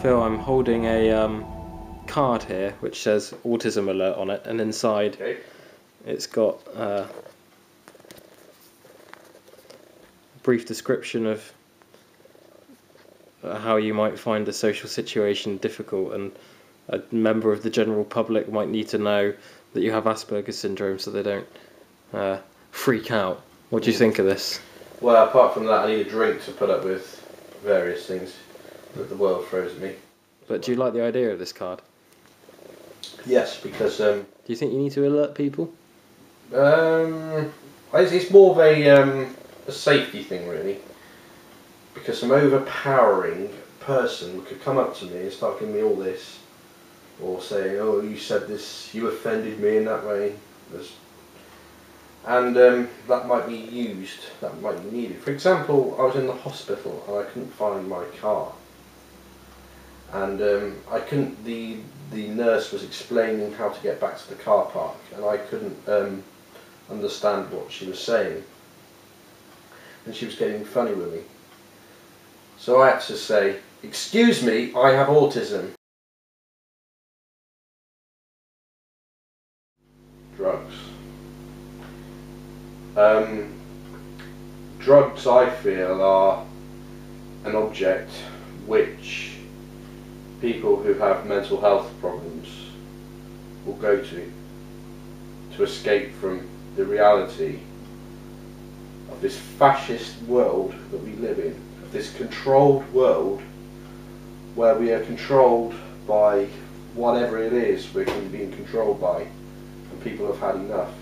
Phil, I'm holding a card here which says autism alert on it, and inside it's got a brief description of how you might find a social situation difficult, and a member of the general public might need to know that you have Asperger syndrome so they don't freak out. What do you think of this? Well, apart from that, I need a drink to put up with various things that the world throws at me. But do you like the idea of this card? Yes, because do you think you need to alert people? it's more of a safety thing, really. Because some overpowering person could come up to me and start giving me all this, or saying, "Oh, you said this, you offended me in that way," and that might be used, that might be needed. For example, I was in the hospital and I couldn't find my car, and I couldn't. The nurse was explaining how to get back to the car park, and I couldn't understand what she was saying, and she was getting funny with me. So I had to say, "Excuse me, I have autism." Drugs. Drugs, I feel, are an object which people who have mental health problems will go to escape from the reality of this fascist world that we live in, of this controlled world where we are controlled by whatever it is we're being controlled by, and people have had enough.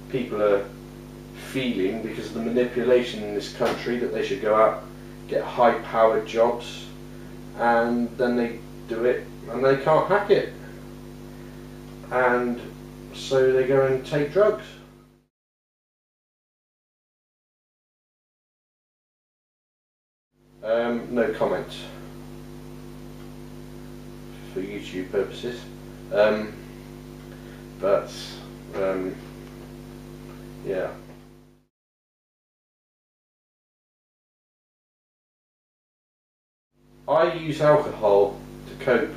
People are feeling, because of the manipulation in this country, that they should go out, get high-powered jobs, and then they do it and they can't hack it, and so they go and take drugs. No comment for YouTube purposes, but yeah. I use alcohol to cope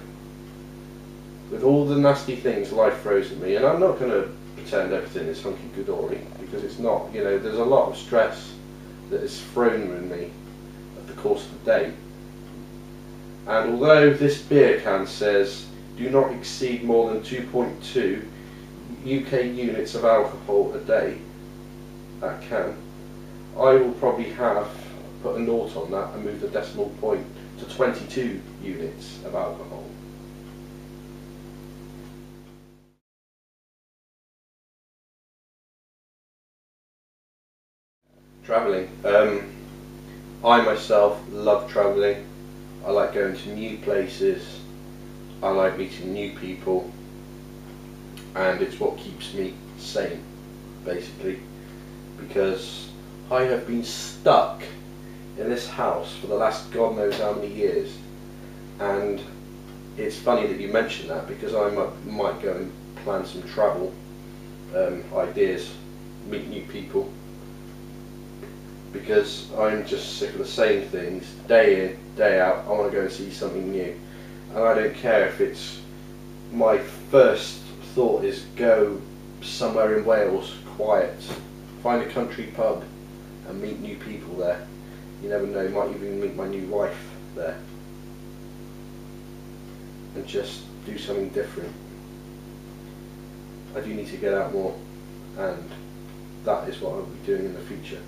with all the nasty things life throws at me, and I'm not going to pretend everything is hunky-dory, because it's not. You know, there's a lot of stress that is thrown at me at the course of the day. And although this beer can says do not exceed more than 2.2 UK units of alcohol a day, that can, I will probably have put a naught on that and move the decimal point to 22 units of alcohol. Travelling. I myself love travelling. I like going to new places. I like meeting new people, and it's what keeps me sane, basically, because I have been stuck in this house for the last God knows how many years. And it's funny that you mention that, because I might go and plan some travel ideas, meet new people, because I'm just sick of the same things day in, day out. I want to go and see something new, and I don't care if it's, my first thought is go somewhere in Wales, quiet, find a country pub and meet new people there. You never know, might even meet my new wife there, and just do something different. I do need to get out more, and that is what I'll be doing in the future.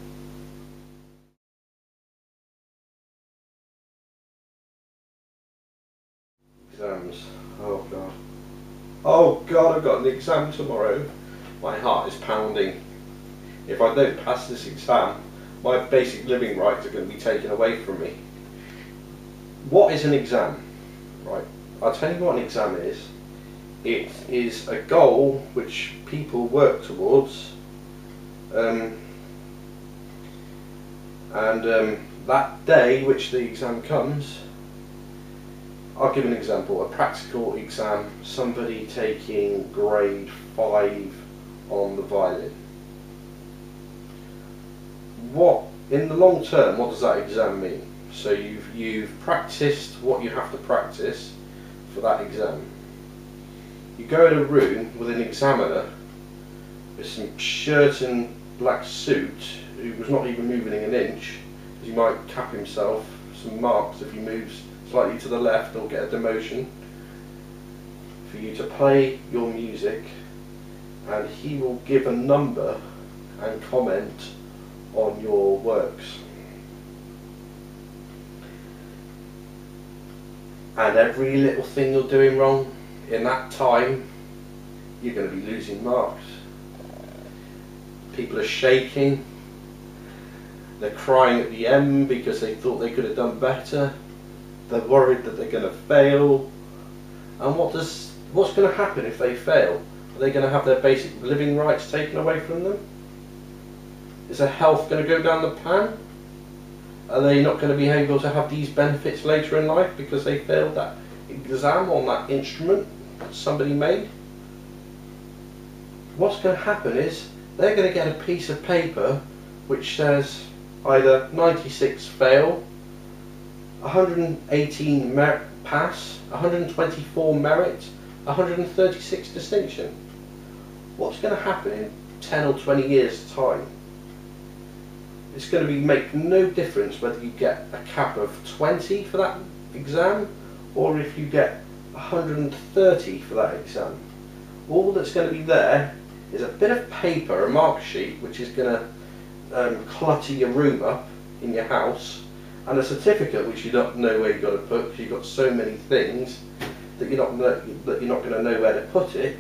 Exams. Oh God. Oh God, I've got an exam tomorrow. My heart is pounding. If I don't pass this exam, my basic living rights are going to be taken away from me. What is an exam? Right, I'll tell you what an exam is. It is a goal which people work towards, and that day which the exam comes, I'll give an example, a practical exam, somebody taking grade 5 on the violin. What, in the long term, what does that exam mean? So you've practiced what you have to practice for that exam. You go in a room with an examiner with some shirt and black suit who was not even moving an inch, because he might cap himself some marks if he moves slightly to the left or get a demotion, for you to play your music, and he will give a number and comment on your works. And every little thing you're doing wrong in that time, you're going to be losing marks. People are shaking, they're crying at the end because they thought they could have done better, they're worried that they're going to fail. And what's going to happen if they fail? Are they going to have their basic living rights taken away from them? Is their health going to go down the pan? Are they not going to be able to have these benefits later in life because they failed that exam on that instrument that somebody made? What's going to happen is they're going to get a piece of paper which says either 96 fail, 118 pass, 124 merit, 136 distinction. What's going to happen in 10 or 20 years' time? It's going to make no difference whether you get a cap of 20 for that exam or if you get 130 for that exam. All that's going to be there is a bit of paper, a mark sheet, which is going to clutter your room up in your house, and a certificate which you don't know where you've got to put because you've got so many things that you're not going to know where to put it.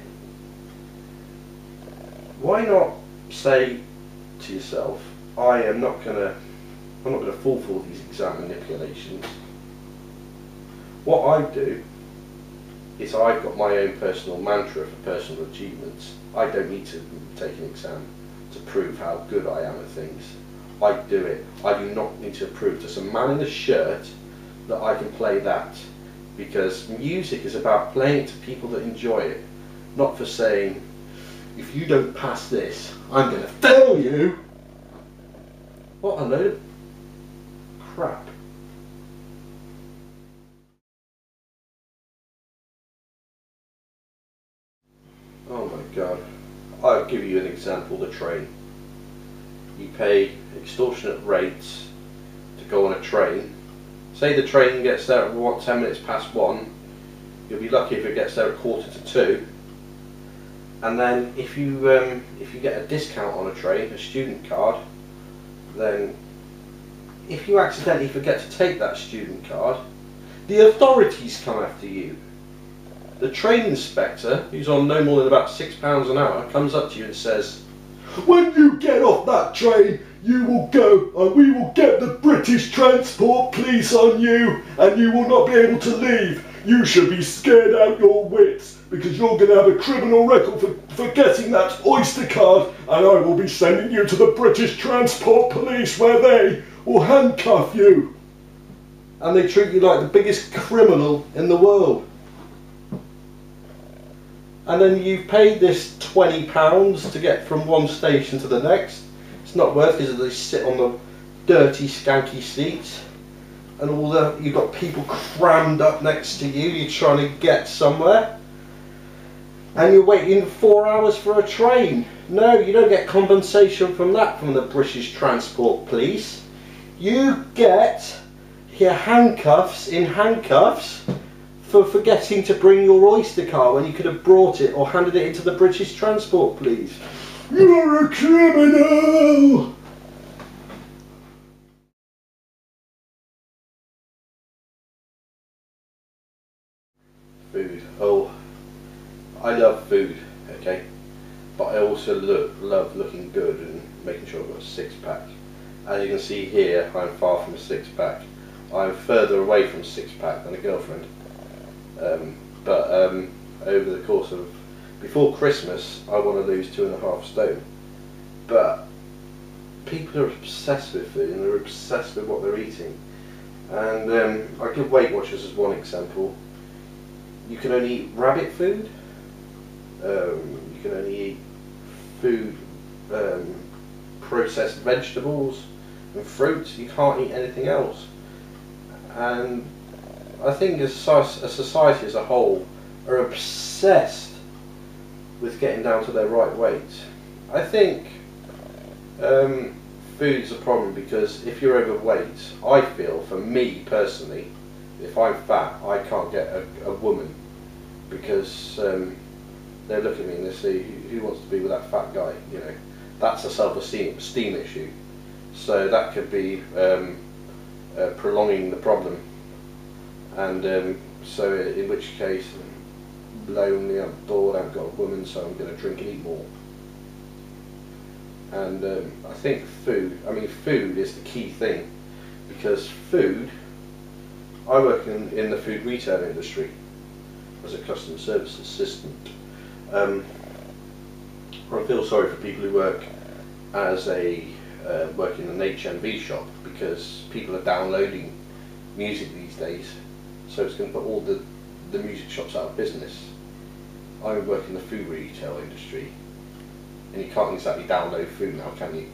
Why not say to yourself, I'm not going to fall for these exam manipulations. What I do is I've got my own personal mantra for personal achievements. I don't need to take an exam to prove how good I am at things. I do it. I do not need to prove to some man in a shirt that I can play that, because music is about playing it to people that enjoy it, not for saying, if you don't pass this, I'm going to fail you. What a load of crap. Oh my god. I'll give you an example, the train. You pay extortionate rates to go on a train. Say the train gets there at 10 minutes past 1, you'll be lucky if it gets there at 1:45. And then if you get a discount on a train, a student card, then if you accidentally forget to take that student card, the authorities come after you. The train inspector, who's on no more than about £6 an hour, comes up to you and says, when you get off that train, you will go and we will get the British Transport Police on you and you will not be able to leave. You should be scared out your wits because you're going to have a criminal record for forgetting that Oyster card, and I will be sending you to the British Transport Police where they will handcuff you. And they treat you like the biggest criminal in the world. And then you've paid this £20 to get from one station to the next. It's not worth it because they sit on the dirty, skanky seats. And you've got people crammed up next to you, you're trying to get somewhere. And you're waiting 4 hours for a train. No, you don't get compensation from that from the British Transport Police. You get your handcuffs in handcuffs for forgetting to bring your Oyster card when you could have brought it or handed it into the British Transport Police. You're a criminal! Food. Oh, I love food, okay? But I also love looking good and making sure I've got a six-pack. As you can see here, I'm far from a six-pack. I'm further away from a six-pack than a girlfriend. Over the course of, before Christmas, I want to lose 2.5 stone. But people are obsessed with food and they're obsessed with what they're eating. And I give Weight Watchers as one example. You can only eat rabbit food. You can only eat food, processed vegetables and fruits. You can't eat anything else. And I think a society as a whole are obsessed with getting down to their right weight. I think food's a problem because if you're overweight, I feel, for me personally, if I'm fat, I can't get a woman because they look at me and they say, who wants to be with that fat guy? You know, that's a self-esteem issue. So that could be prolonging the problem, and so in which case, lonely, I'm bored, I haven't got a woman, so I'm going to drink and eat more. And I think food is the key thing, because food, I work in the food retail industry as a customer service assistant. I feel sorry for people who work as work in an HMV shop, because people are downloading music these days, so it's going to put all the music shops out of business. I work in the food retail industry, and you can't exactly download food now, can you?